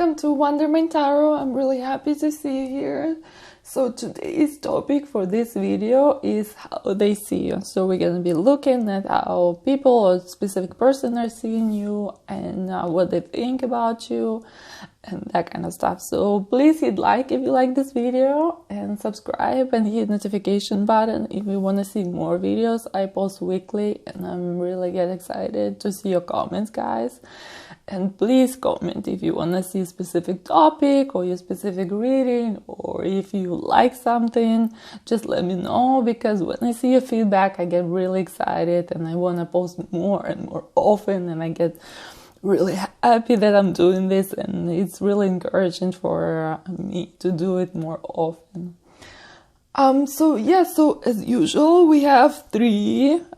welcome to Wondermind Tarot. I'm really happy to see you here. So today's topic for this video is how they see you. So we're going to be looking at how people or specific person are seeing you and what they think about you and that kind of stuff. So please hit like if you like this video and subscribe and hit notification button if you want to see more videos. I post weekly and I'm really get excited to see your comments, guys. And please comment if you want to see a specific topic or your specific reading, or if you like something, just let me know, because when I see your feedback I get really excited and I want to post more and more often, and I get really happy that I'm doing this, and it's really encouraging for me to do it more often. So as usual, we have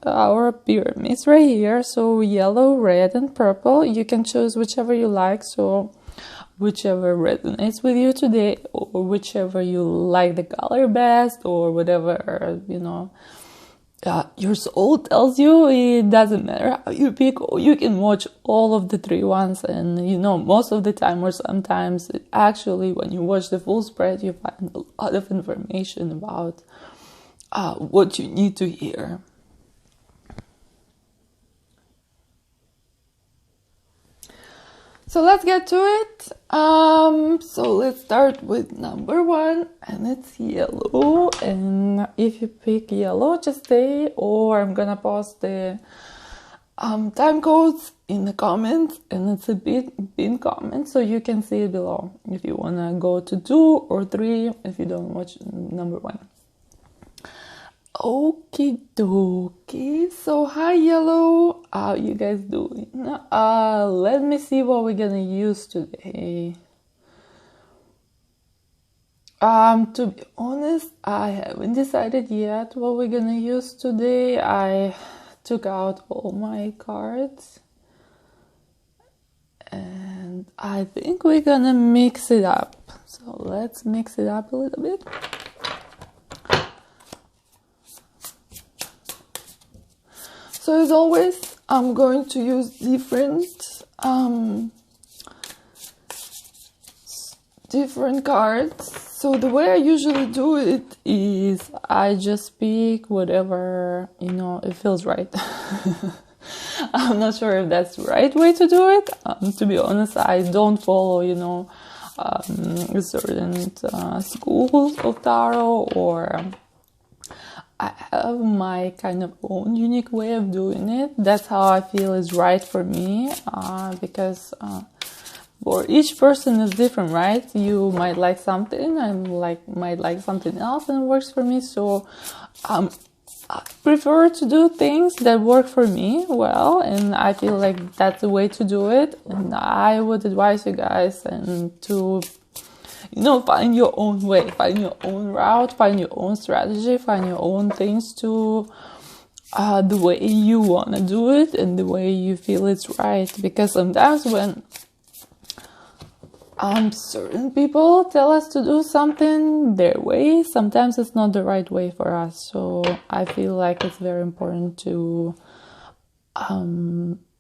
our pyramids right here. So yellow, red, and purple. You can choose whichever you like. So whichever resonates with you today, or whichever you like the color best, or whatever, your soul tells you. It doesn't matter how you pick, or you can watch all of the three ones, and most of the time, or sometimes actually when you watch the full spread, you find a lot of information about what you need to hear. So let's get to it. So let's start with number 1, and it's yellow. And if you pick yellow, just stay, or I'm gonna post the time codes in the comments, and it's a pinned comment, so you can see it below if you wanna go to 2 or 3 if you don't watch number 1. Okie dokie. So hi yellow, how you guys doing? Let me see what we're gonna use today. To be honest, I haven't decided yet what we're gonna use today. I took out all my cards and I think we're gonna mix it up. So let's mix it up a little bit. So as always, I'm going to use different cards. So the way I usually do it is I just pick whatever, it feels right. I'm not sure if that's the right way to do it. To be honest, I don't follow, certain schools of tarot, or I have my kind of own unique way of doing it. That's how I feel is right for me, because for each person is different, right? You might like something and might like something else, and it works for me. So I prefer to do things that work for me well, and I feel like that's the way to do it. And I would advise you guys and to find your own way, find your own route, find your own strategy, find your own things to the way you want to do it and the way you feel it's right. Because sometimes when certain people tell us to do something their way, sometimes it's not the right way for us. So I feel like it's very important to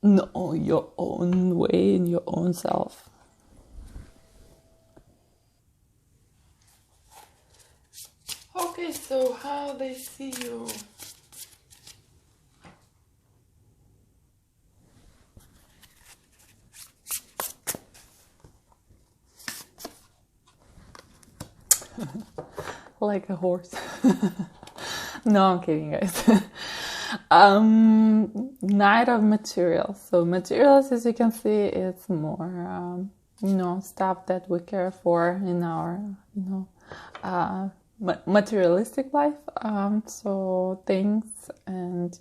know your own way and your own self. Okay, so how they see you. Like a horse. No, I'm kidding, guys. Knight of materials. So materials, as you can see, it's more, stuff that we care for in our, materialistic life. So things and,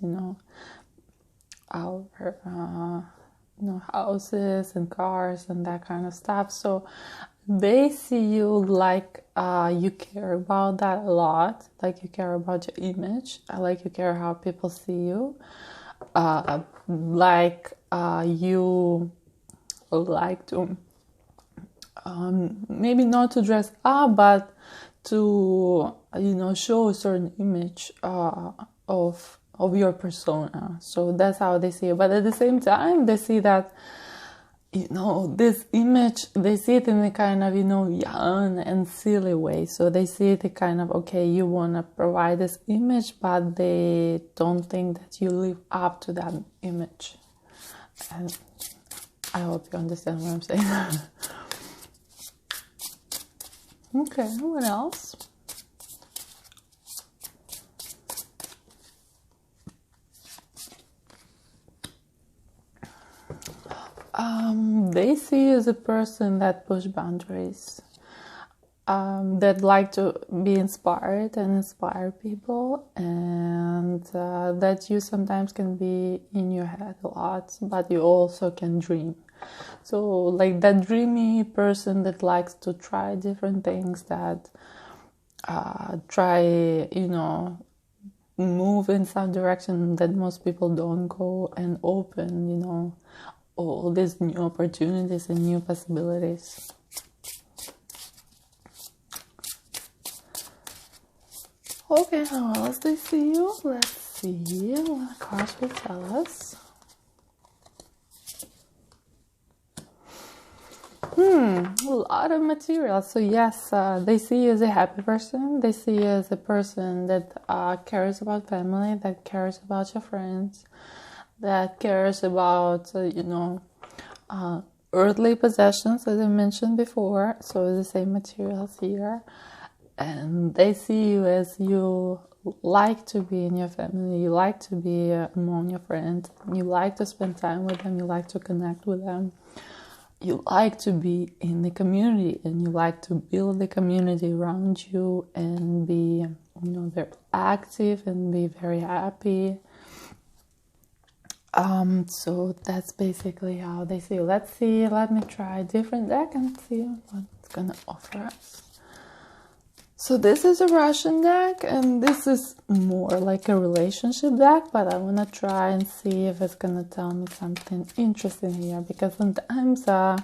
our, houses and cars and that kind of stuff. So they see you like you care about that a lot, like you care about your image, like you care how people see you, like you like to maybe not to dress up, but to show a certain image of your persona. So that's how they see you. But at the same time, they see that you know, this image, they see it in a kind of, you know, young and silly way. So they see it a kind of, okay, you want to provide this image, but they don't think that you live up to that image. And I hope you understand what I'm saying. Okay, what else? They see you as a person that push boundaries, that like to be inspired and inspire people, and that you sometimes can be in your head a lot, but you also can dream. So like that dreamy person that likes to try different things, that try, you know, move in some direction that most people don't go, and open, you know, all these new opportunities and new possibilities. Okay, how else they see you? Let's see what the cards will tell us. A lot of material. So yes, they see you as a happy person. They see you as a person that cares about family, that cares about your friends, that cares about, you know, earthly possessions, as I mentioned before. So the same materials here. And they see you as you like to be in your family, you like to be among your friends, you like to spend time with them, you like to connect with them, you like to be in the community, and you like to build the community around you and be, you know, very active and be very happy. So that's basically how they see you. Let's see, let me try a different deck and see what it's gonna offer us. So this is a Russian deck, and this is more like a relationship deck, but I want to try and see if it's going to tell me something interesting here, because sometimes the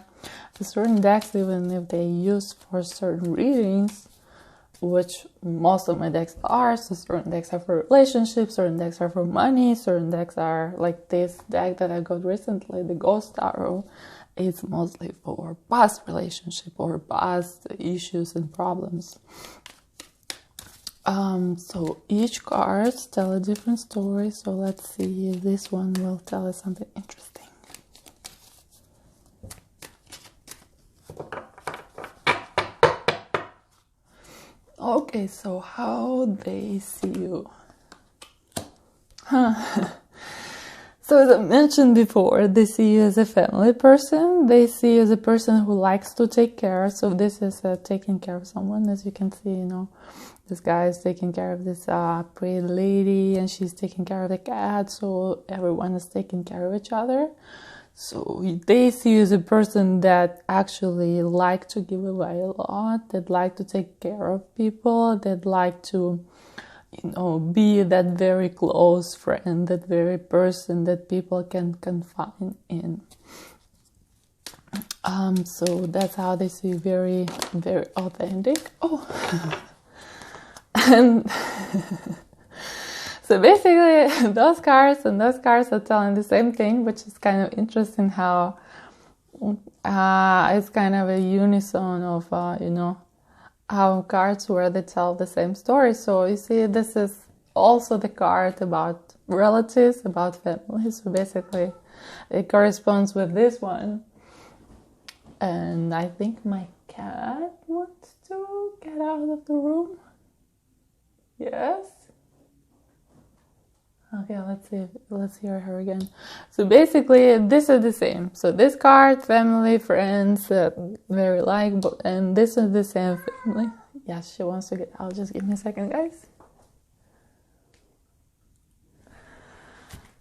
certain decks, even if they use for certain readings, which most of my decks are, so certain decks are for relationships, certain decks are for money, certain decks are like this deck that I got recently, the Ghost Tarot. It's mostly for past relationship or past issues and problems. So each card tells a different story. So let's see if this one will tell us something interesting. Okay, so how they see you. So as I mentioned before, they see you as a family person. They see you as a person who likes to take care. So this is taking care of someone. As you can see, you know, this guy is taking care of this pretty lady, and she's taking care of the cat. So everyone is taking care of each other. So they see you as a person that actually like to give away a lot, that like to take care of people, that like to, you know, be that very close friend, that very person that people can confide in. So that's how they see very, very authentic. Oh, and so basically those cards are telling the same thing, which is kind of interesting how it's kind of a unison of, you know, how cards where they tell the same story. So you see, this is also the card about relatives, about family. So basically it corresponds with this one. And I think my cat wants to get out of the room. Yes. Okay, let's hear her again. So basically this is the same. So this card, family, friends, very likable, and this is the same family. Yes, she wants to get out. Just give me a second, guys.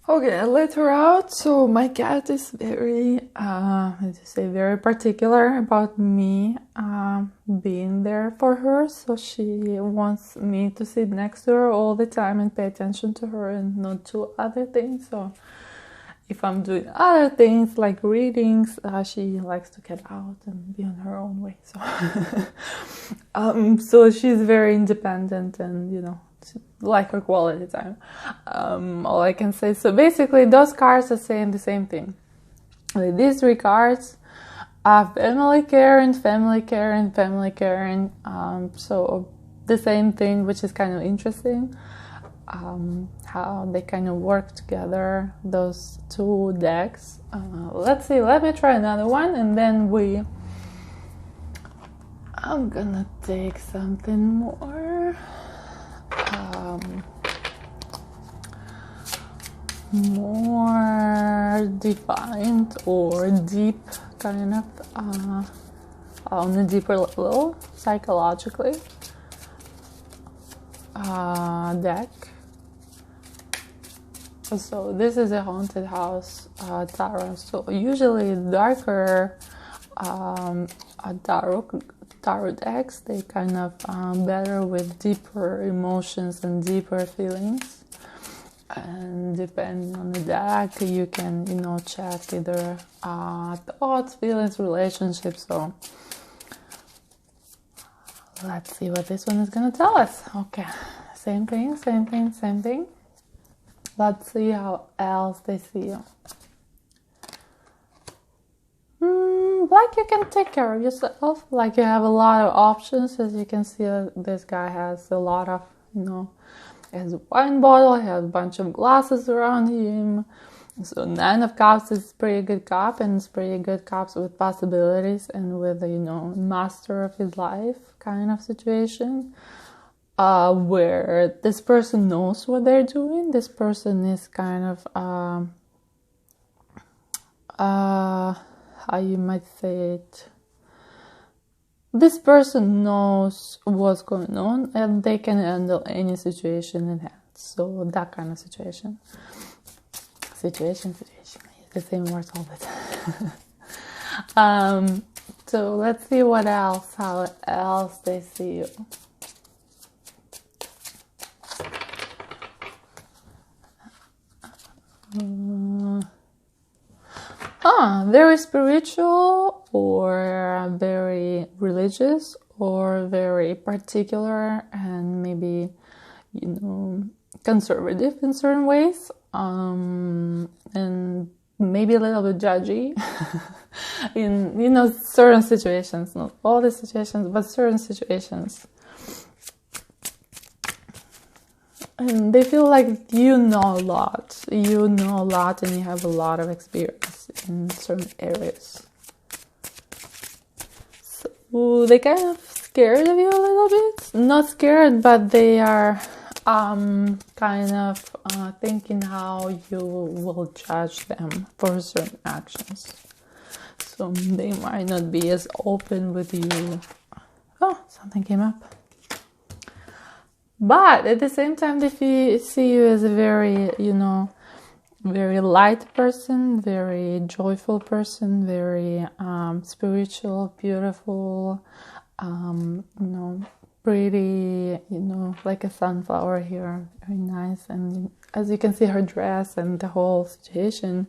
Okay, I let her out. So my cat is very, very particular about me being there for her. So she wants me to sit next to her all the time and pay attention to her and not do other things. So if I'm doing other things like readings, she likes to get out and be on her own way. So, so she's very independent and, you know, like her quality time. All I can say. So basically those cards are saying the same thing. These three cards family caring, family caring, family caring. So the same thing, which is kind of interesting. How they kind of work together, those two decks. Let's see, let me try another one, and then I'm gonna take something more more defined or deep, kind of on a deeper level, psychologically deck. So this is a haunted house tarot. So usually darker tarot decks, they kind of better with deeper emotions and deeper feelings. And depending on the deck, you can, check either thoughts, feelings, relationships. So let's see what this one is gonna tell us. Okay, same thing, same thing, same thing. Let's see how else they see you. Like you can take care of yourself. Like you have a lot of options. As you can see, this guy has a lot of, he has a wine bottle, he has a bunch of glasses around him. So 9 of Cups is pretty good cup, and it's pretty good cups with possibilities and with, master of his life kind of situation. Where this person knows what they're doing. This person is kind of, how you might say it. This person knows what's going on, and they can handle any situation in hand. So that kind of situation. Situation. The same words all the time. So let's see what else, how else they see you. Very spiritual, or very religious, or very particular, and maybe, conservative in certain ways, and maybe a little bit judgy in, certain situations, not all the situations, but certain situations. And they feel like you know a lot, and you have a lot of experience in certain areas. So they kind of scared of you a little bit. Not scared, but they are kind of thinking how you will judge them for certain actions. So they might not be as open with you. Oh, something came up. But at the same time, they see you as a very, very light person, very joyful person, very spiritual, beautiful, pretty, like a sunflower here, very nice. And as you can see, her dress and the whole situation,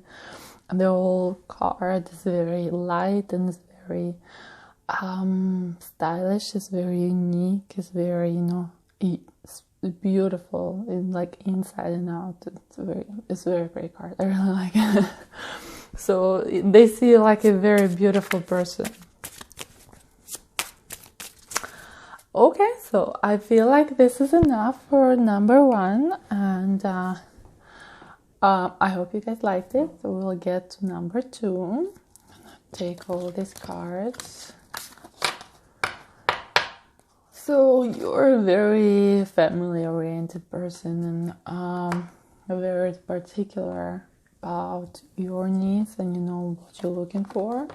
and the whole card is very light and it's very stylish. It's very unique. It's very, it's beautiful, like inside and out. It's very great card. I really like it. So they see you like a very beautiful person. Okay, so I feel like this is enough for number 1, and I hope you guys liked it. So we'll get to number 2. I'm gonna take all these cards. So you're a very family-oriented person, and very particular about your needs, and what you're looking for,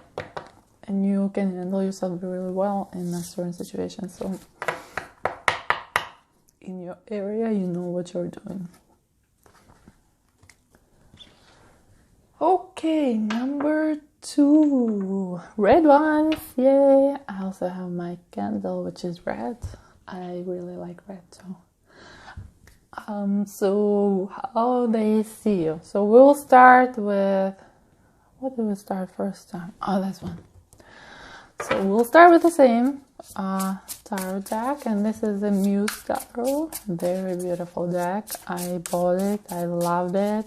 and you can handle yourself really well in a certain situation. So in your area, you know what you're doing. Okay, number 2, red ones, yay! I also have my candle, which is red. I really like red too. So how they see you. So we'll start with, what did we start first time? Oh, this one. So we'll start with the same tarot deck, and this is a Muse tarot. Very beautiful deck. I bought it. I loved it.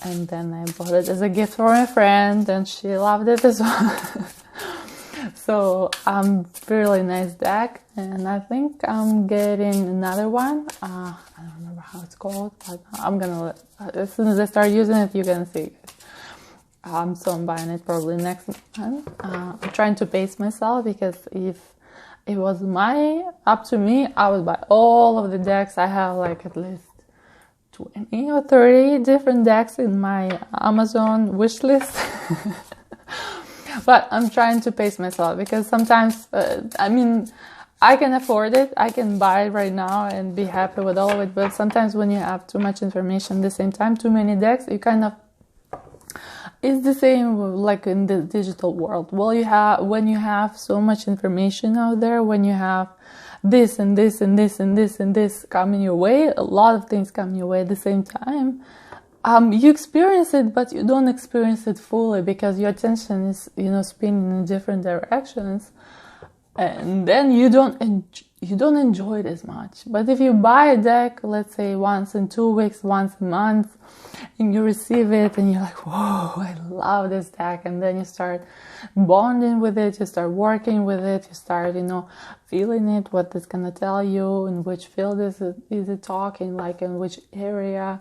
And then I bought it as a gift for my friend, and she loved it as well. So really nice deck, and I think I'm getting another one. I don't remember how it's called, but I'm gonna as soon as I start using it, you're gonna see it. So I'm buying it probably next month. I'm trying to pace myself, because if it was up to me, I would buy all of the decks. I have like at least 20 or 30 different decks in my Amazon wish list. But I'm trying to pace myself, because sometimes, I can afford it. I can buy it right now and be happy with all of it. But sometimes when you have too much information at the same time, too many decks, you kind of... It's the same like in the digital world. Well, when you have so much information out there, when you have this and this and this and this and this coming your way, a lot of things coming your way at the same time, you experience it, but you don't experience it fully, because your attention is, spinning in different directions, and then you don't enjoy it as much. But if you buy a deck, let's say once in 2 weeks, once a month, and you receive it and you're like, whoa, I love this deck, and then you start bonding with it, you start working with it, you start, feeling it, what it's gonna tell you, in which field is it talking, like in which area.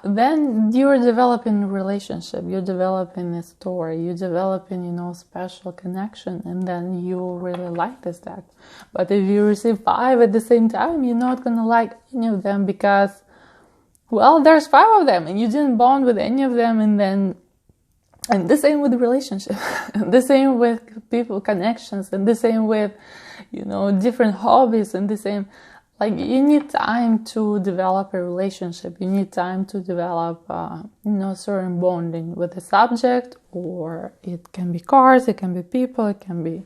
Then you're developing a relationship, you're developing a story, you're developing, special connection, and then you really like this deck. But if you receive 5 at the same time, you're not gonna like any of them, because, well, there's 5 of them, and you didn't bond with any of them, and the same with the relationship, and the same with people connections, and the same with, different hobbies, and the same... Like, you need time to develop a relationship. You need time to develop, certain bonding with the subject, or it can be cars, it can be people, it can be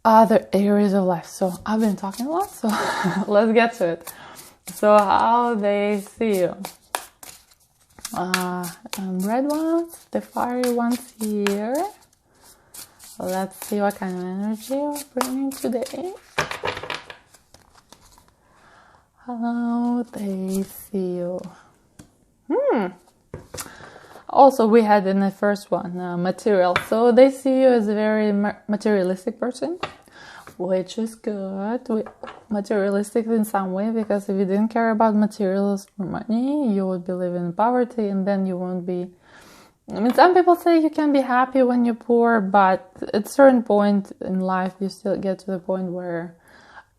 other areas of life. So I've been talking a lot, so let's get to it. So how they see you. Red ones, the fiery ones here. Let's see what kind of energy we're bringing today. How they see you. Also, we had in the first one material. So they see you as a very materialistic person, which is good. Materialistic in some way, because if you didn't care about materials or money, you would be living in poverty, and then you won't be... some people say you can be happy when you're poor, but at a certain point in life, you still get to the point where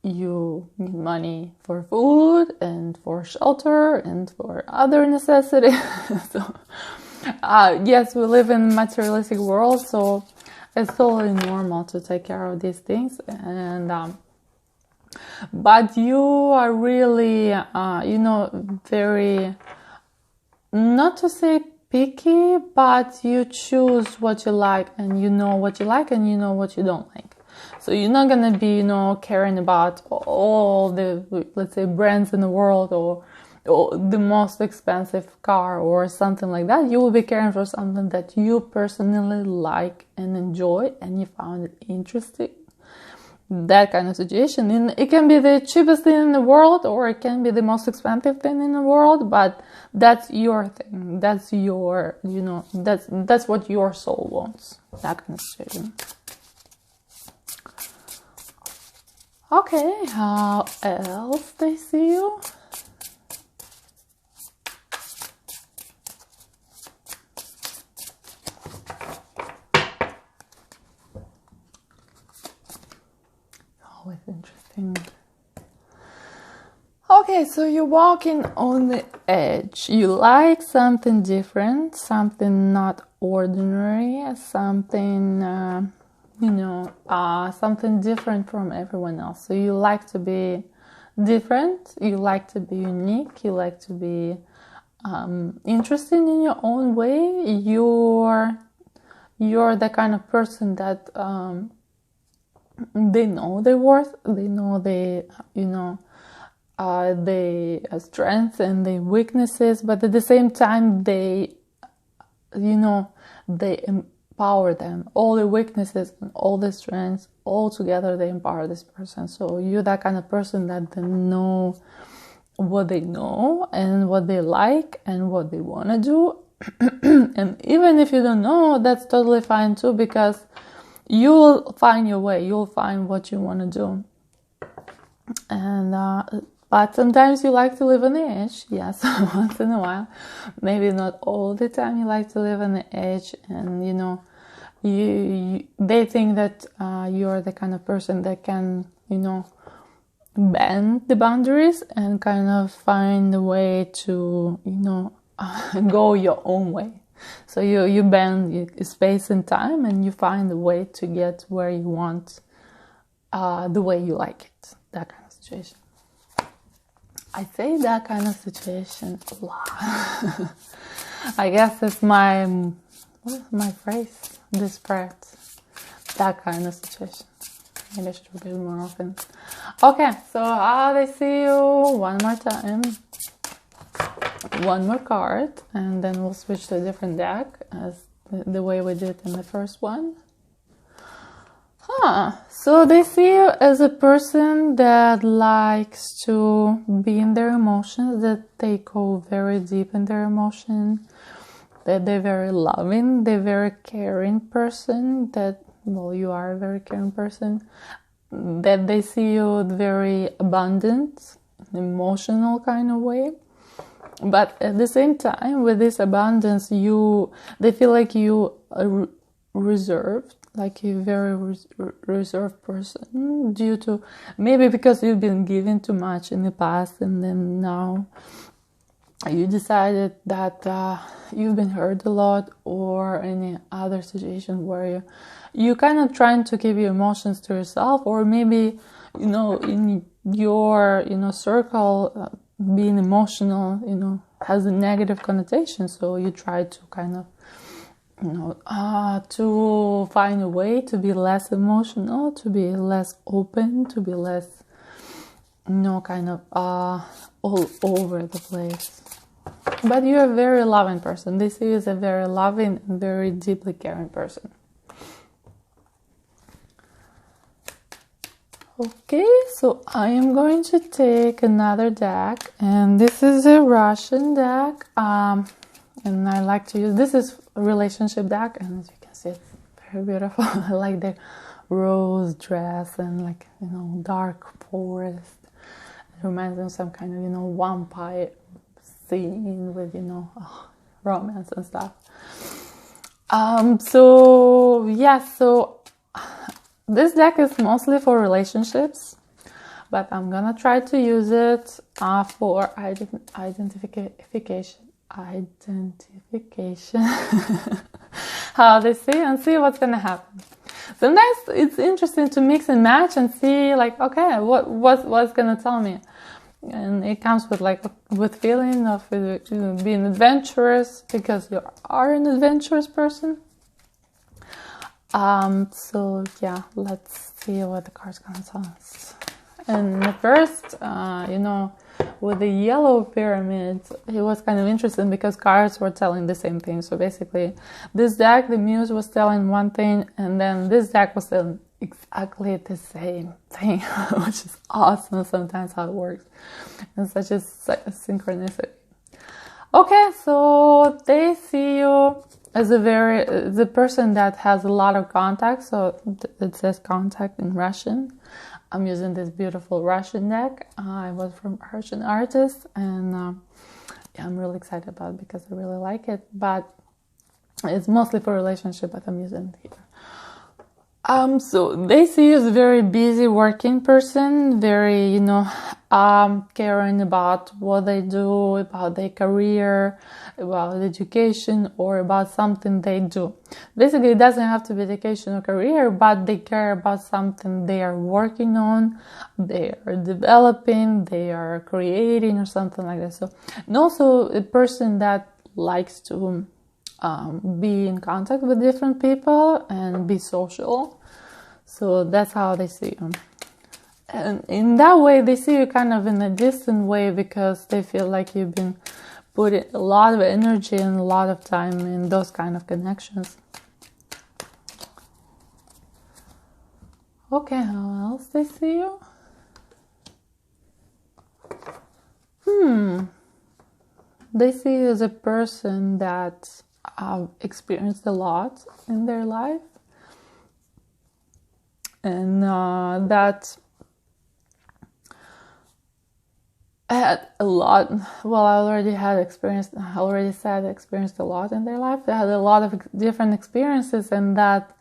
you need money for food and for shelter and for other necessities. So, yes, we live in a materialistic world, so it's totally normal to take care of these things. And but you are really, very, not to say picky, but you choose what you like, and you know what you like, and you know what you don't like. So you're not going to be, caring about all the, let's say, brands in the world, or the most expensive car or something like that. You will be caring for something that you personally like and enjoy, and you found it interesting. That kind of situation. And it can be the cheapest thing in the world, or it can be the most expensive thing in the world, but that's your thing. That's your, that's what your soul wants. That kind of situation. Okay, how else they see you? Always interesting. Okay, so you're walking on the edge. You like something different, something not ordinary, something... something different from everyone else. So you like to be different, you like to be unique, you like to be interesting in your own way. You're the kind of person that they know their worth, they know their strengths and their weaknesses, but at the same time they empower them. All the weaknesses and all the strengths, all together, they empower this person. So you're that kind of person that they know what they know and what they like and what they want to do. And even if you don't know, that's totally fine too, because you'll find your way, you'll find what you want to do. And but sometimes you like to live on the edge. Yes, once in a while, maybe not all the time. You like to live on the edge, and you know, they think that you're the kind of person that can, you know, bend the boundaries and kind of find a way to, you know, go your own way. So you bend space and time, and you find a way to get where you want, the way you like it. That kind of situation. I say that kind of situation a lot. I guess it's my, what is my phrase? This part. That kind of situation. Maybe I should repeat it more often. Okay, so how they see you one more time. One more card, and then we'll switch to a different deck as the way we did in the first one. So they see you as a person that likes to be in their emotions, that they go very deep in their emotion, that they're very loving, they're very caring person, that, well, you are a very caring person, that they see you very abundant, emotional kind of way. But at the same time, with this abundance, they feel like you are reserved, like you're a very reserved person, due to maybe because you've been given too much in the past, and then now you decided that you've been hurt a lot, or any other situation where you kind of trying to keep your emotions to yourself, or maybe, you know, in your, you know, circle, being emotional, you know, has a negative connotation. So you try to kind of, you know, to find a way to be less emotional, to be less open, to be less, you know, kind of all over the place. But you're a very loving person. They see you as a very loving and very deeply caring person. Okay, so I am going to take another deck, and this is a Russian deck, and I like to use, this is a relationship deck, and as you can see, it's very beautiful. I like the rose dress and, like, you know, dark forest. It reminds me of some kind of, you know, vampire scene with, you know, romance and stuff. So yeah, so this deck is mostly for relationships, but I'm gonna try to use it for identification. How they see, and see what's gonna happen. Sometimes it's interesting to mix and match and see, like, okay, what's gonna tell me, and it comes with, like, with feeling of being adventurous, because you are an adventurous person. So yeah, let's see what the card's gonna tell us. And at first, you know, with the yellow pyramid, it was kind of interesting because cards were telling the same thing. So basically, this deck, the Muse was telling one thing, and then this deck was telling exactly the same thing, which is awesome sometimes how it works. And such a synchronicity. Okay, so they see you as the person that has a lot of contacts. So it says contact in Russian. I'm using this beautiful Russian deck. I was from Russian artist, and yeah, I'm really excited about it because I really like it. But it's mostly for relationship, but I'm using it here. So they see you as a very busy working person, very, you know, caring about what they do, about their career, about education, or about something they do. Basically, it doesn't have to be education or career, but they care about something they are working on, they are developing, they are creating, or something like that. So, and also a person that likes to be in contact with different people and be social. So that's how they see you. And in that way, they see you kind of in a distant way, because they feel like you've been putting a lot of energy and a lot of time in those kind of connections. Okay, how else they see you? They see you as a person that experienced a lot in their life, and that had a lot. Well, I already experienced a lot in their life. They had a lot of different experiences, and that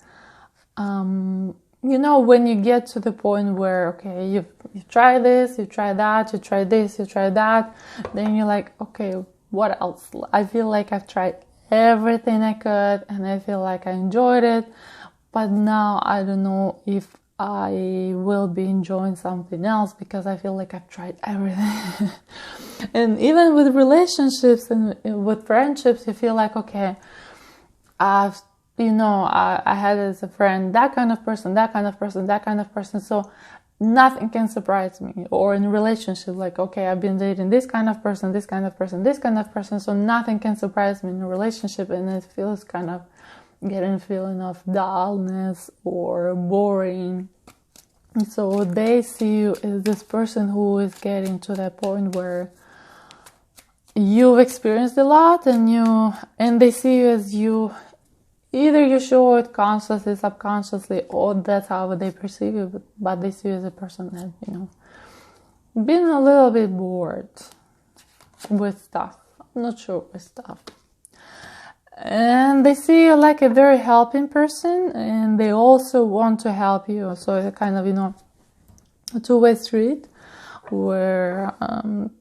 when you get to the point where, okay, you try this, you try that, you try this, you try that, then you're like, okay, what else? I feel like I've tried everything I could, and I feel like I enjoyed it, but now I don't know if I will be enjoying something else, because I feel like I've tried everything. And even with relationships and with friendships, you feel like, okay, I had as a friend that kind of person, that kind of person, that kind of person, so nothing can surprise me. Or in a relationship, like, okay, I've been dating this kind of person, this kind of person, this kind of person, so nothing can surprise me in a relationship, and it feels kind of getting a feeling of dullness or boring. So they see you as this person who is getting to that point where you've experienced a lot, and they see you as either you show it consciously, subconsciously, or that's how they perceive you, but they see you as a person that, been a little bit bored with stuff. I'm not sure with stuff. And they see you like a very helping person, and they also want to help you. So it's kind of, a two-way street where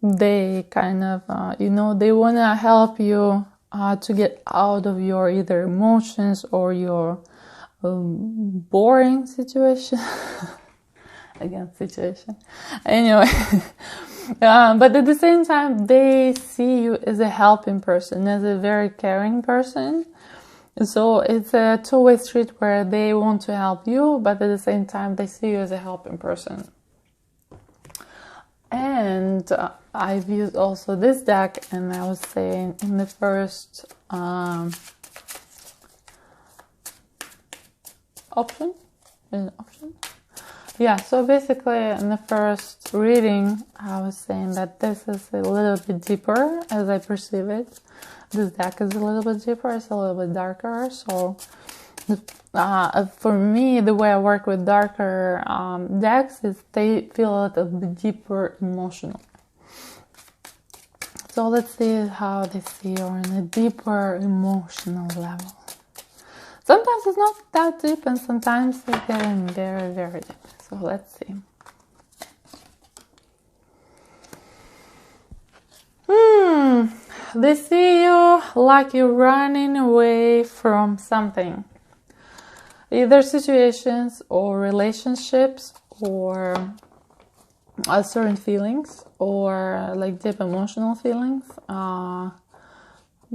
they kind of, they want to help you to get out of your either emotions or your boring situation. Again, situation. Anyway. But at the same time, they see you as a helping person, as a very caring person. So it's a two-way street where they want to help you, but at the same time, they see you as a helping person. And I've used also this deck, and I was saying in the first option. Yeah, so basically in the first reading, I was saying that this is a little bit deeper as I perceive it. This deck is a little bit deeper, it's a little bit darker. So for me, the way I work with darker decks is they feel a little bit deeper emotional. So let's see how they see you on a deeper emotional level. Sometimes it's not that deep, and sometimes it's getting very, very deep. So let's see. They see you like you're running away from something. Either situations or relationships or certain feelings or like deep emotional feelings.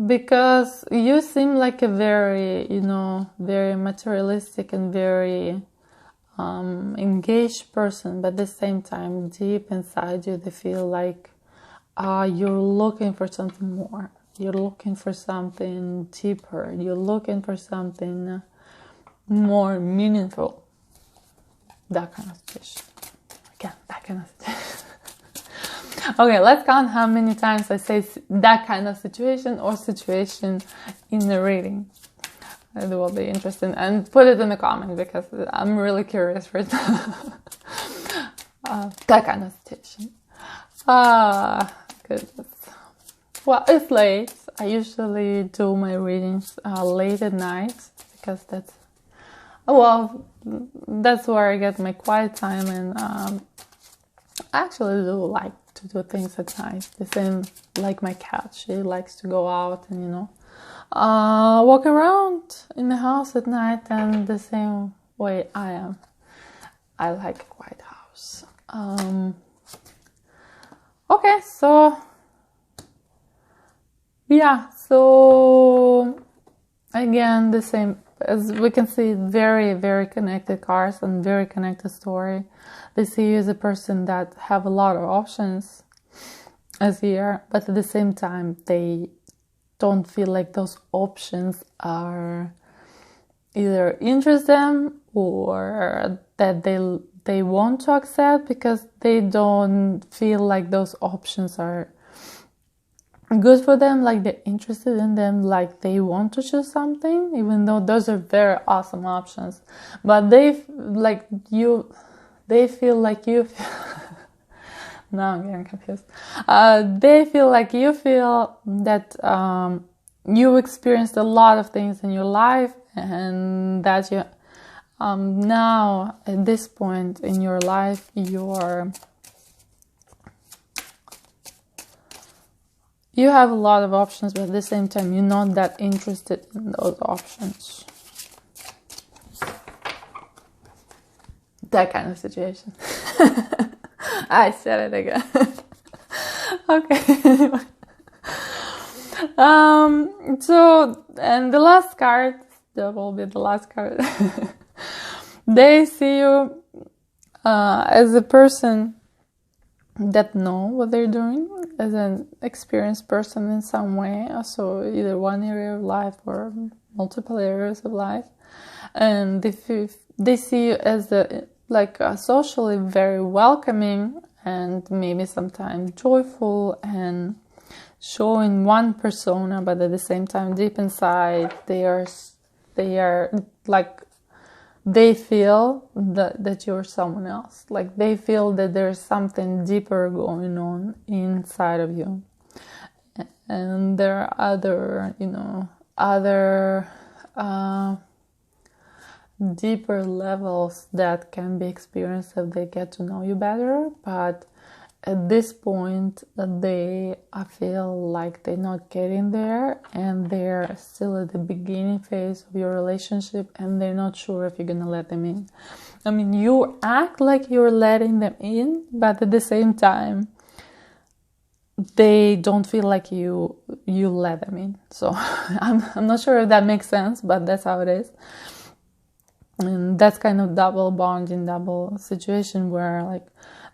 Because you seem like a very, very materialistic and very engaged person, but at the same time, deep inside you, they feel like you're looking for something more. You're looking for something deeper. You're looking for something more meaningful. That kind of situation. Again, that kind of situation. Okay, let's count how many times I say that kind of situation or situation in the reading. It will be interesting. And put it in the comment, because I'm really curious right now. That kind of situation. Goodness. Well, it's late. I usually do my readings late at night, because that's where I get my quiet time, and I actually do like to do things at night. The same like my cat. She likes to go out and, walk around in the house at night, and the same way I am. I like a quiet house. Okay, so yeah, so again, the same, as we can see, very, very connected cards and very connected story. They see you as a person that have a lot of options as here, but at the same time, they don't feel like those options are either interest them or that they want to accept, because they don't feel like those options are good for them, like they're interested in them, like they want to choose something, even though those are very awesome options. But they feel like you now I'm getting confused. They feel like you feel that you experienced a lot of things in your life, and that you now at this point in your life you have a lot of options, but at the same time you're not that interested in those options. That kind of situation. I said it again. Okay. So, and the last card, that will be the last card. They see you as a person that know what they're doing, as an experienced person in some way. So either one area of life or multiple areas of life. And they see you as socially very welcoming, and maybe sometimes joyful, and showing one persona, but at the same time deep inside they are like, they feel that you're someone else. Like they feel that there's something deeper going on inside of you, and there are other deeper levels that can be experienced if they get to know you better. But at this point, I feel like they're not getting there, and they're still at the beginning phase of your relationship, and they're not sure if you're gonna let them in. I mean, you act like you're letting them in, but at the same time, they don't feel like you let them in. So I'm not sure if that makes sense, but that's how it is. And that's kind of double bonding, double situation where like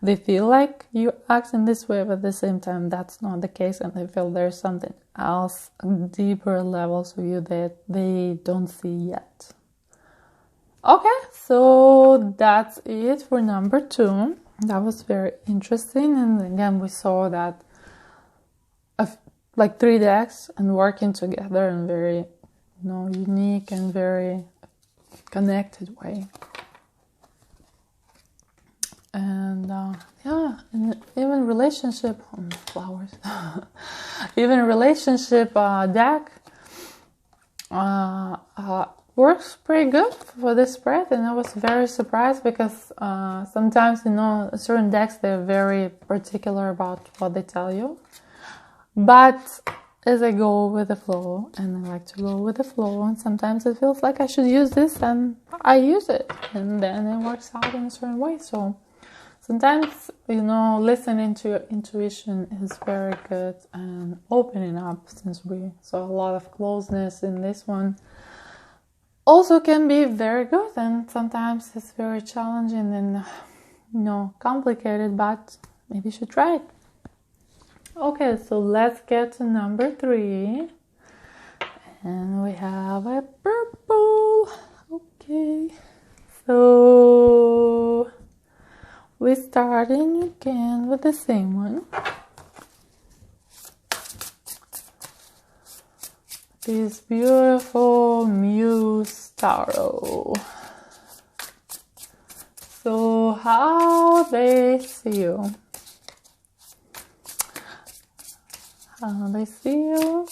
they feel like you act in this way, but at the same time that's not the case, and they feel there's something else, deeper levels of you that they don't see yet. Okay, so that's it for number 2. That was very interesting, and again we saw that like 3 decks and working together in very unique and very connected way. And and even relationship flowers even relationship deck works pretty good for this spread, and I was very surprised because sometimes certain decks, they're very particular about what they tell you, but as I go with the flow, and I like to go with the flow, and sometimes it feels like I should use this, and I use it, and then it works out in a certain way. So sometimes, listening to your intuition is very good, and opening up, since we saw a lot of closeness in this one, also can be very good, and sometimes it's very challenging and, complicated, but maybe you should try it. Okay, so let's get to number 3. And we have a purple. Okay, so we're starting again with the same one. This beautiful Muse Tarot. So how they see you. How they see you,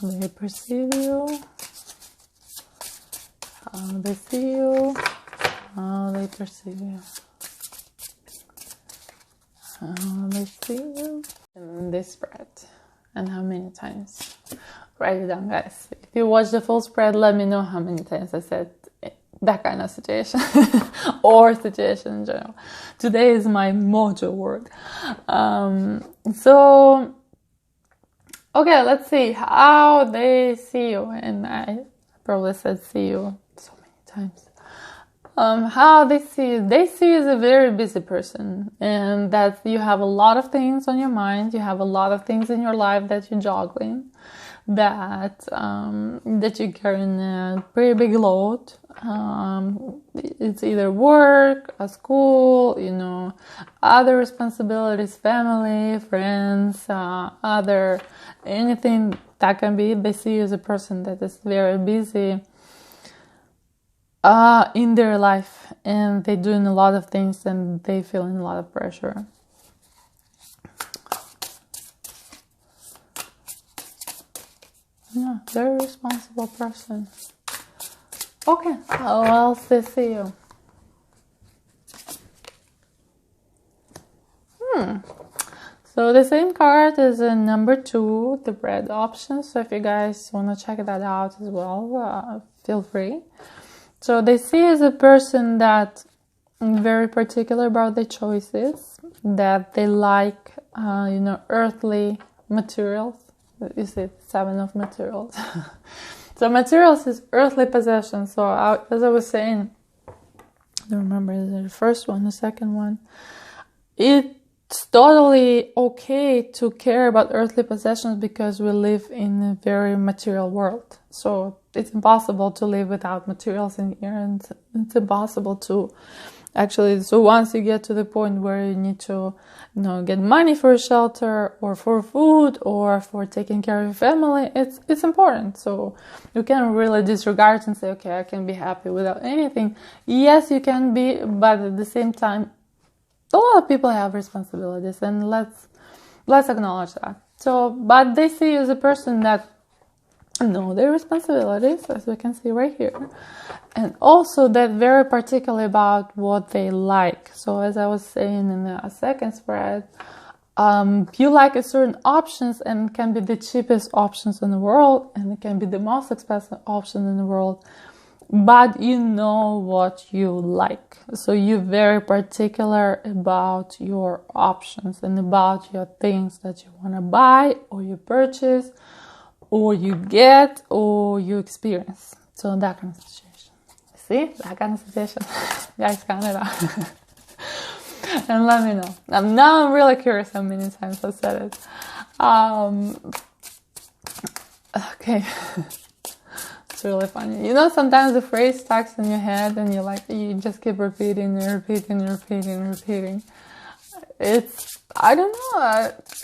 how they perceive you, how they see you, how they perceive you, how they see you. And this spread, and how many times. Write it down, guys. If you watch the full spread, let me know how many times I said that kind of situation or situation in general. Today is my mojo word. So okay, let's see how they see you. And I probably said see you so many times. How they see you as a very busy person, and that you have a lot of things on your mind, you have a lot of things in your life that you're juggling, that you're carrying a pretty big load. It's either work, a school, other responsibilities, family, friends, other anything that can be. They see you as a person that is very busy in their life, and they're doing a lot of things, and they feeling a lot of pressure. Yeah, very responsible person. Okay, how else they see you? So the same card is in number 2, the red option. So if you guys want to check that out as well, feel free. So they see as a person that very particular about their choices, that they like, earthly materials. You see, 7 of materials. So materials is earthly possession. So as I was saying, I don't remember, is it the first one, the second one? It's totally okay to care about earthly possessions because we live in a very material world. So it's impossible to live without materials in here, and it's impossible to actually. So once you get to the point where you need to, get money for a shelter or for food or for taking care of your family, it's important. So you can't really disregard and say, okay, I can be happy without anything. Yes, you can be, but at the same time, a lot of people have responsibilities, and let's acknowledge that. So, but they see you as a person that know their responsibilities, as we can see right here, and also that very particular about what they like. So as I was saying in the second spread, you like a certain options, and it can be the cheapest options in the world, and it can be the most expensive option in the world, but you know what you like. So you're very particular about your options and about your things that you want to buy or you purchase or you get or you experience. So that kind of situation. See? That kind of situation. Guys, count it out. And let me know. Now I'm really curious how many times I said it. Okay. It's really funny. Sometimes the phrase stuck in your head and you just keep repeating. I don't know.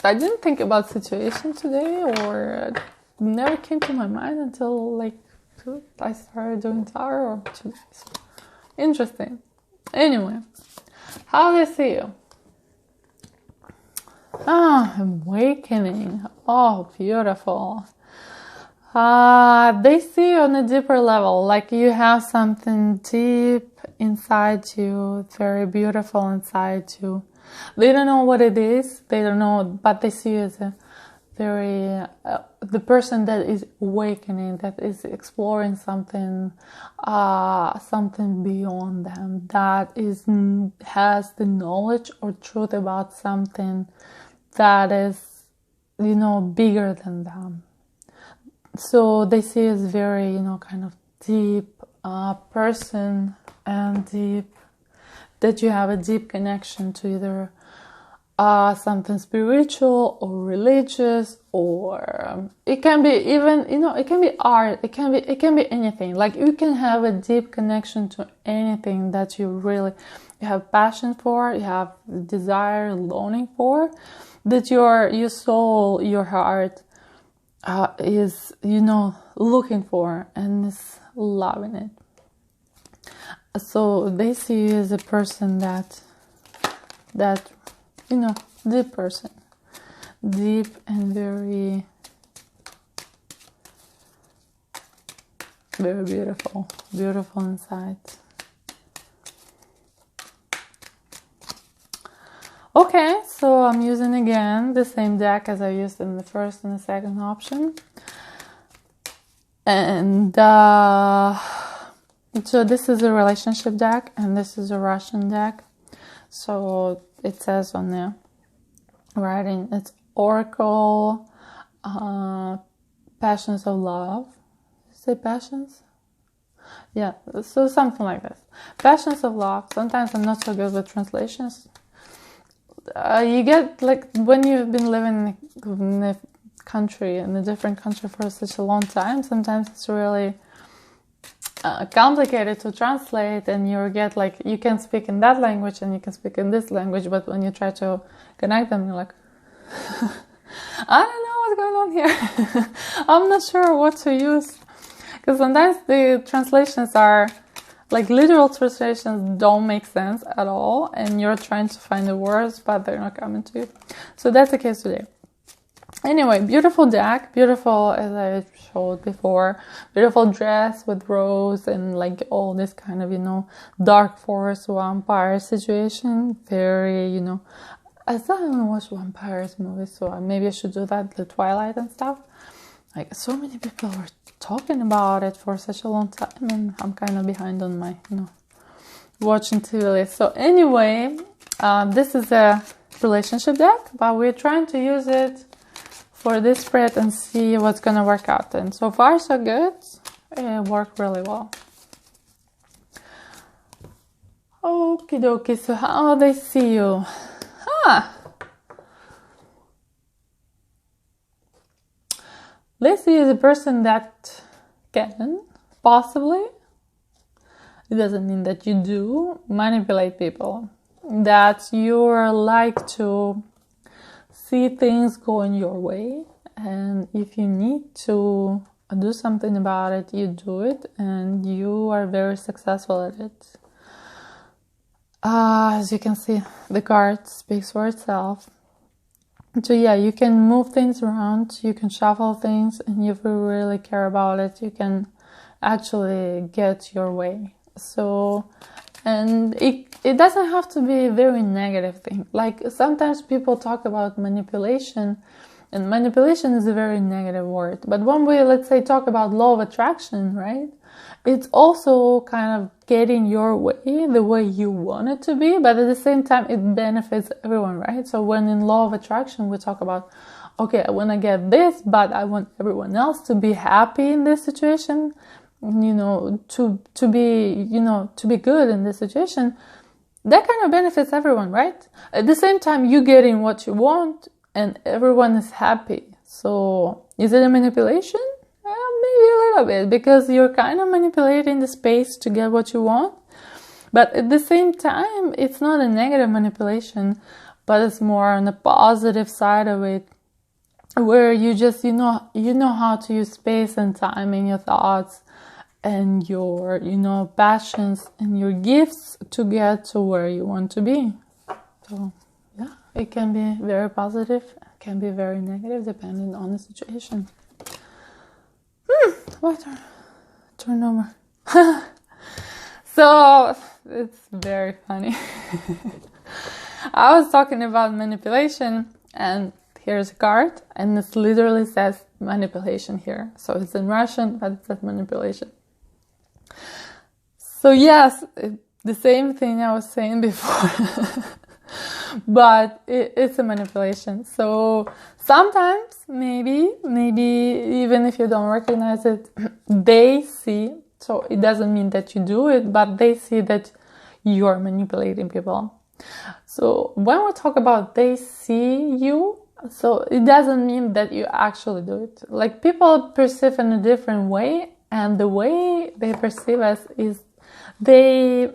I didn't think about situation today, or it never came to my mind until I started doing tarot or 2 days. Interesting. Anyway, how do I see you? Awakening. Oh, beautiful. They see you on a deeper level, like you have something deep inside you, very beautiful inside you. They don't know what it is, they don't know, but they see you as a very, the person that is awakening, that is exploring something, something beyond them, that has the knowledge or truth about something that is, bigger than them. So they see as very, kind of deep person, and deep, that you have a deep connection to either something spiritual or religious, or it can be even, it can be art, it can be anything. Like you can have a deep connection to anything that you have passion for, you have desire, longing for, that your soul, your heart is, looking for and is loving it. So they see you as a person that deep person, deep and very, very beautiful inside. Okay, so I'm using again the same deck as I used in the first and the second option. And so this is a relationship deck, and this is a Russian deck. So it says on the writing, it's Oracle, Passions of Love. Say passions? Yeah, so something like this. Passions of love. Sometimes I'm not so good with translations. You get, like, when you've been living in a country, in a different country for such a long time, sometimes it's really complicated to translate, and you get, like, you can speak in that language and you can speak in this language, but when you try to connect them, you're like, I don't know what's going on here. I'm not sure what to use. Because sometimes the translations are, like, literal translations don't make sense at all, and you're trying to find the words, but they're not coming to you. So that's the case today. Anyway, beautiful deck, beautiful, as I showed before, beautiful dress with rose and, like, all this kind of, dark forest vampire situation. Very, I still haven't watched vampires movies, so maybe I should do that, the Twilight and stuff. Like, so many people were talking about it for such a long time, and I'm kind of behind on my, watching TV list. So anyway, this is a relationship deck, but we're trying to use it for this spread and see what's gonna work out. And so far, so good. It worked really well. Okie dokie, so how they see you? Let's see the person that can, possibly, it doesn't mean that you do, manipulate people. That you're like to see things going your way, and if you need to do something about it, you do it, and you are very successful at it. As you can see, the card speaks for itself. So yeah, you can move things around, you can shuffle things, and if you really care about it, you can actually get your way. So, and it doesn't have to be a very negative thing. Like, sometimes people talk about manipulation, and manipulation is a very negative word. But when we, let's say, talk about law of attraction, right? It's also kind of getting your way, the way you want it to be, but at the same time, it benefits everyone, right? So when in law of attraction, we talk about, okay, I want to get this, but I want everyone else to be happy in this situation, to be good in this situation. That kind of benefits everyone, right? At the same time, you getting what you want, and everyone is happy. So is it a manipulation? Maybe a little bit, because you're kind of manipulating the space to get what you want. But at the same time, it's not a negative manipulation, but it's more on the positive side of it, where you just, you know how to use space and time in your thoughts and your, passions and your gifts to get to where you want to be. So, yeah, it can be very positive, it can be very negative, depending on the situation. What turn over? So it's very funny. I was talking about manipulation, and here's a card, and it literally says manipulation here. So it's in Russian, but it says manipulation. So yes, the same thing I was saying before. But it's a manipulation. So sometimes, maybe even if you don't recognize it, they see, so it doesn't mean that you do it, but they see that you're manipulating people. So when we talk about they see you, so it doesn't mean that you actually do it. Like, people perceive in a different way, and the way they perceive us is they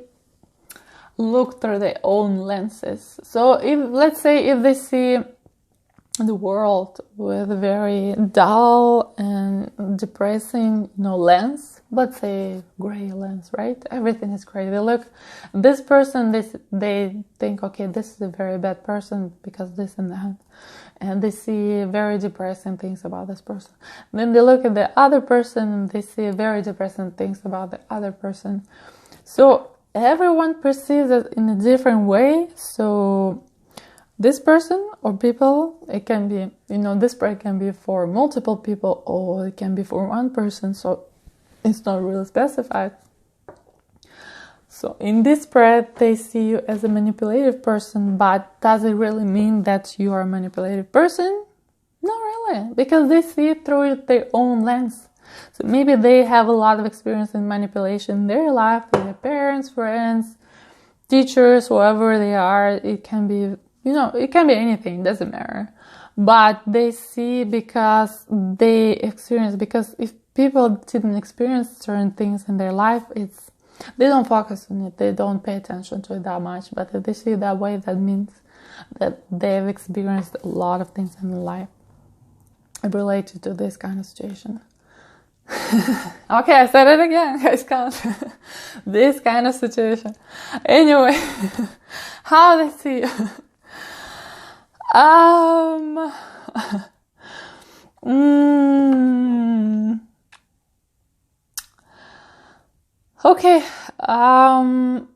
look through their own lenses. So let's say if they see the world with a very dull and depressing, lens, let's say gray lens, right? Everything is gray. They look, this person, they think, okay, this is a very bad person because this and that. And they see very depressing things about this person. Then they look at the other person and they see very depressing things about the other person. So everyone perceives it in a different way. So this person or people, it can be, this spread can be for multiple people, or it can be for one person. So it's not really specified. So in this spread, they see you as a manipulative person, but does it really mean that you are a manipulative person? Not really, because they see it through their own lens. So maybe they have a lot of experience in manipulation in their life, with their parents, friends, teachers, whoever they are. It can be, it can be anything, it doesn't matter. But they see because they experience, because if people didn't experience certain things in their life, they don't focus on it, they don't pay attention to it that much. But if they see it that way, that means that they've experienced a lot of things in their life related to this kind of situation. Okay, I said it again, guys, count. This kind of situation. Anyway, how they see you. Okay,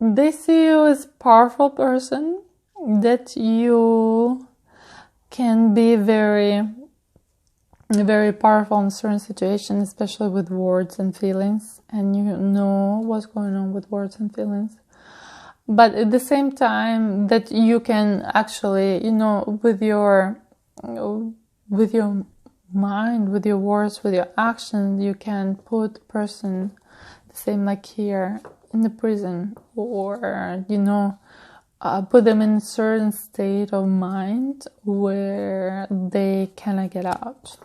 they see you as a powerful person, that you can be very, very powerful in certain situations, especially with words and feelings, and you know what's going on with words and feelings. But at the same time, that you can actually, with your mind, with your words, with your actions, you can put a person, the same like here, in the prison, or, put them in a certain state of mind where they cannot get out.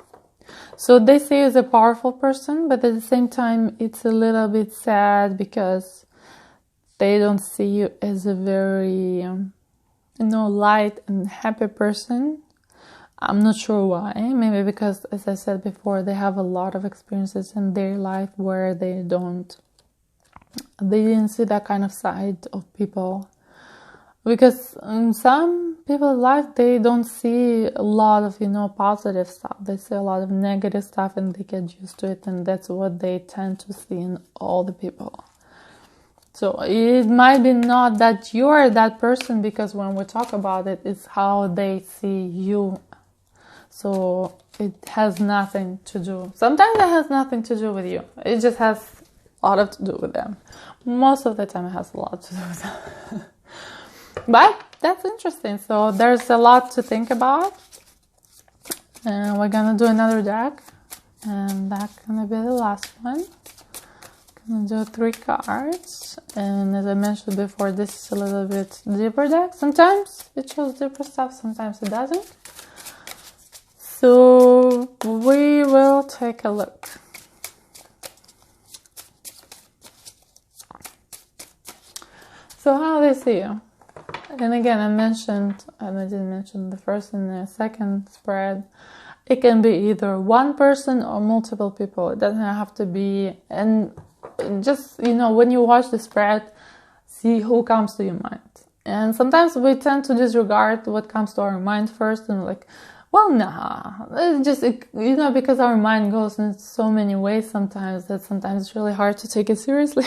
So they see you as a powerful person, but at the same time, it's a little bit sad because they don't see you as a very, light and happy person. I'm not sure why. Maybe because, as I said before, they have a lot of experiences in their life where they didn't see that kind of side of people. Because in some people's life, they don't see a lot of, positive stuff. They see a lot of negative stuff and they get used to it. And that's what they tend to see in all the people. So it might be not that you're that person, because when we talk about it, it's how they see you. So it has nothing to do. Sometimes it has nothing to do with you. It just has a lot to do with them. Most of the time it has a lot to do with them. But that's interesting. So there's a lot to think about. And we're going to do another deck. And that's going to be the last one. I'm going to do 3 cards. And as I mentioned before, this is a little bit deeper deck. Sometimes it shows deeper stuff, sometimes it doesn't. So we will take a look. So how they see you? And again, I didn't mention the first and the second spread. It can be either one person or multiple people. It doesn't have to be, and just, when you watch the spread, see who comes to your mind. And sometimes we tend to disregard what comes to our mind first and it's just, because our mind goes in so many ways sometimes that sometimes it's really hard to take it seriously.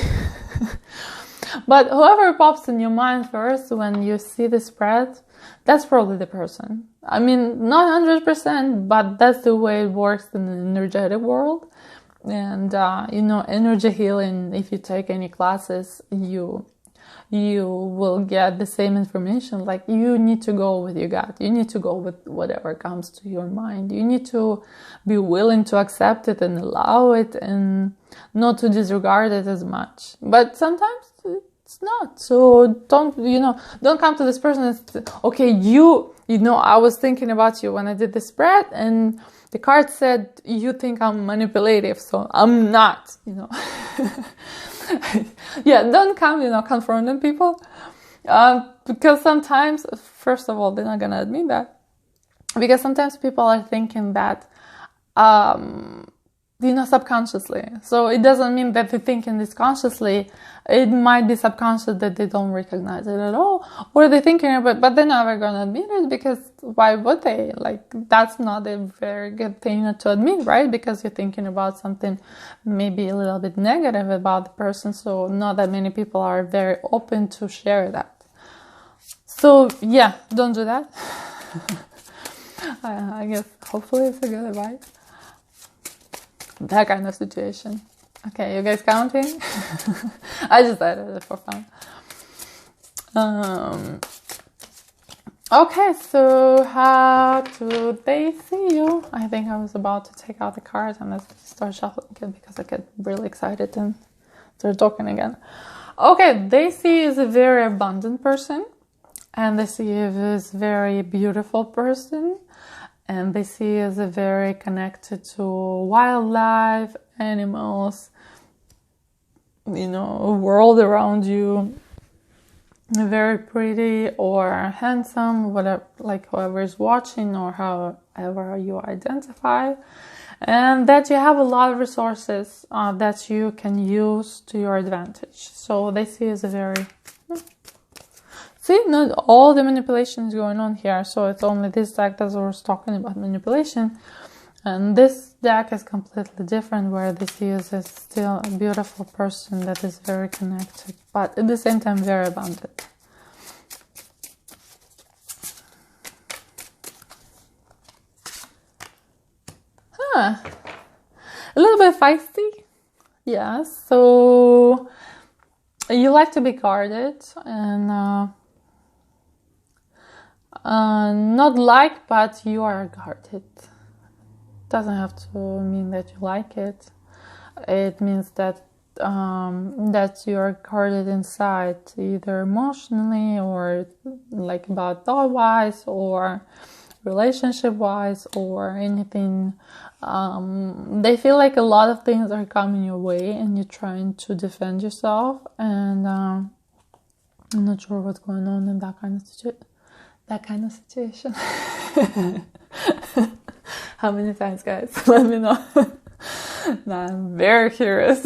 But whoever pops in your mind first when you see the spread, that's probably the person. I mean, not 100%, but that's the way it works in the energetic world. And, energy healing, if you take any classes, you will get the same information. Like, you need to go with your gut. You need to go with whatever comes to your mind. You need to be willing to accept it and allow it and not to disregard it as much. But sometimes it's not. So don't come to this person and say, okay, I was thinking about you when I did the spread and the card said you think I'm manipulative, so I'm not, Yeah, don't come, confronting people. Because sometimes, first of all, they're not going to admit that. Because sometimes people are thinking that, subconsciously. So it doesn't mean that they're thinking this consciously. It might be subconscious that they don't recognize it at all. Or they're thinking about it, but they're never going to admit it, because why would they? That's not a very good thing to admit, right? Because you're thinking about something maybe a little bit negative about the person. So not that many people are very open to share that. So yeah, don't do that. I guess hopefully it's a good advice. That kind of situation. Okay, you guys counting? I just added it for fun. Okay, so how do they see you? I think I was about to take out the cards and let's start shuffling again because I get really excited and start talking again. Okay, they see you as a very abundant person, and they see you as a very beautiful person, and they see you as a very connected to wildlife, animals, world around you. Very pretty or handsome, whatever, like whoever is watching or however you identify, and that you have a lot of resources that you can use to your advantage. So they see as a very not all the manipulation is going on here. So it's only this deck that was talking about manipulation, and this deck is completely different, where they see you as still a beautiful person that is very connected, but at the same time very abundant. A little bit feisty. Yes, so you like to be guarded and not like, but you are guarded. Doesn't have to mean that you like it. It means that that you are guarded inside, either emotionally or like about thought-wise or relationship-wise or anything. They feel like a lot of things are coming your way and you're trying to defend yourself, and I'm not sure what's going on in that kind of situation. How many times, guys? Let me know. Now I'm very curious.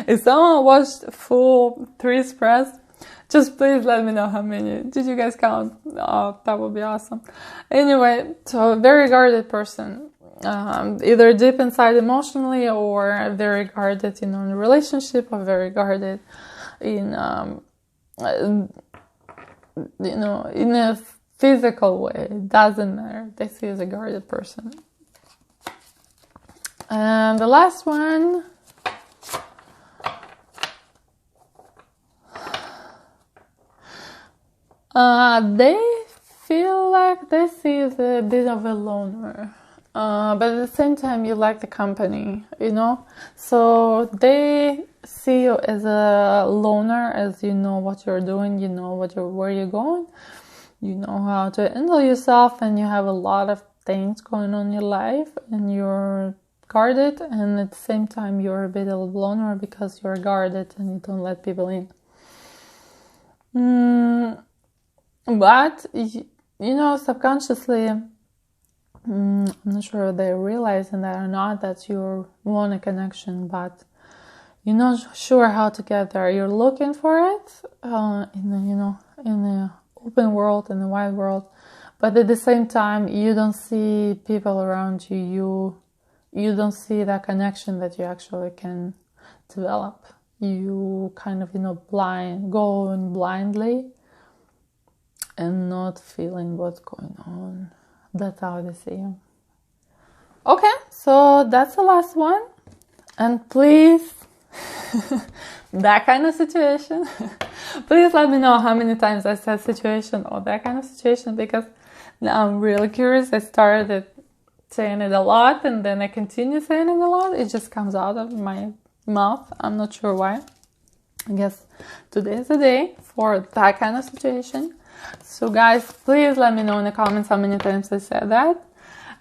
If someone watched full 3 spreads, just please let me know how many. Did you guys count? Oh, that would be awesome. Anyway, so a very guarded person. Either deep inside emotionally or very guarded in a relationship, or very guarded in in a physical way. It doesn't matter. They see you as a guarded person. And the last one, they feel like they see you as a bit of a loner. But at the same time, you like the company, So they see you as a loner, as you know what you're doing, you know where you're going, you know how to handle yourself, and you have a lot of things going on in your life, and you're guarded, and at the same time, you're a bit of a loner because you're guarded and you don't let people in. But, subconsciously, I'm not sure if they're realizing that or not, that you want a connection, but you're not sure how to get there. You're looking for it in the open world, in the wide world, but at the same time, you don't see people around you. You don't see that connection that you actually can develop. You kind of, going blindly and not feeling what's going on. That's how they see you. Okay, so that's the last one. And please, that kind of situation, please let me know how many times I said situation or that kind of situation, because now I'm really curious. I started saying it a lot and then I continue saying it a lot. It just comes out of my mouth. I'm not sure why. I guess today is the day for that kind of situation. So guys, please let me know in the comments how many times I said that.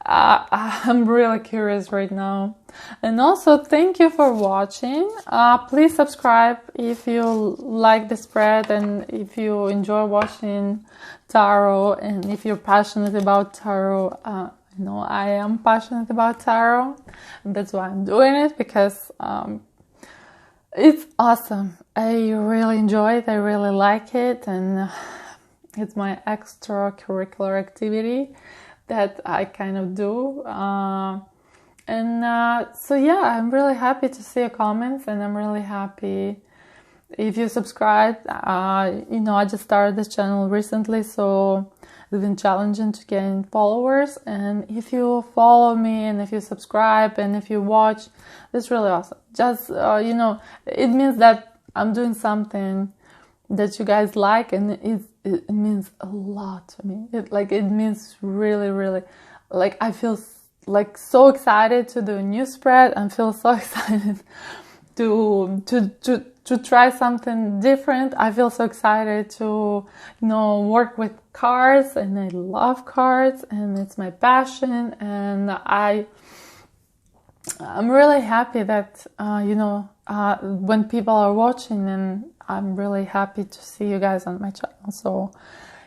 I'm really curious right now. And also, thank you for watching. Please subscribe if you like the spread and if you enjoy watching tarot, and if you're passionate about tarot. I am passionate about tarot. And that's why I'm doing it, because it's awesome. I really enjoy it. I really like it, and it's my extracurricular activity that I kind of do. So yeah, I'm really happy to see your comments, and I'm really happy if you subscribe. I just started this channel recently, so it's been challenging to gain followers. And if you follow me, and if you subscribe, and if you watch, it's really awesome. Just, it means that I'm doing something that you guys like, and it means a lot to me. It means really, really, like I feel like so excited to do a new spread and feel so excited to try something different. I feel so excited to, work with cards, and I love cards, and it's my passion, and I'm really happy that, when people are watching, and I'm really happy to see you guys on my channel. So,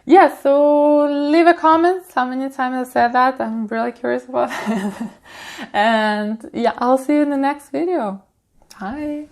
yeah, so leave a comment how many times I said that. I'm really curious about it. And yeah, I'll see you in the next video. Bye.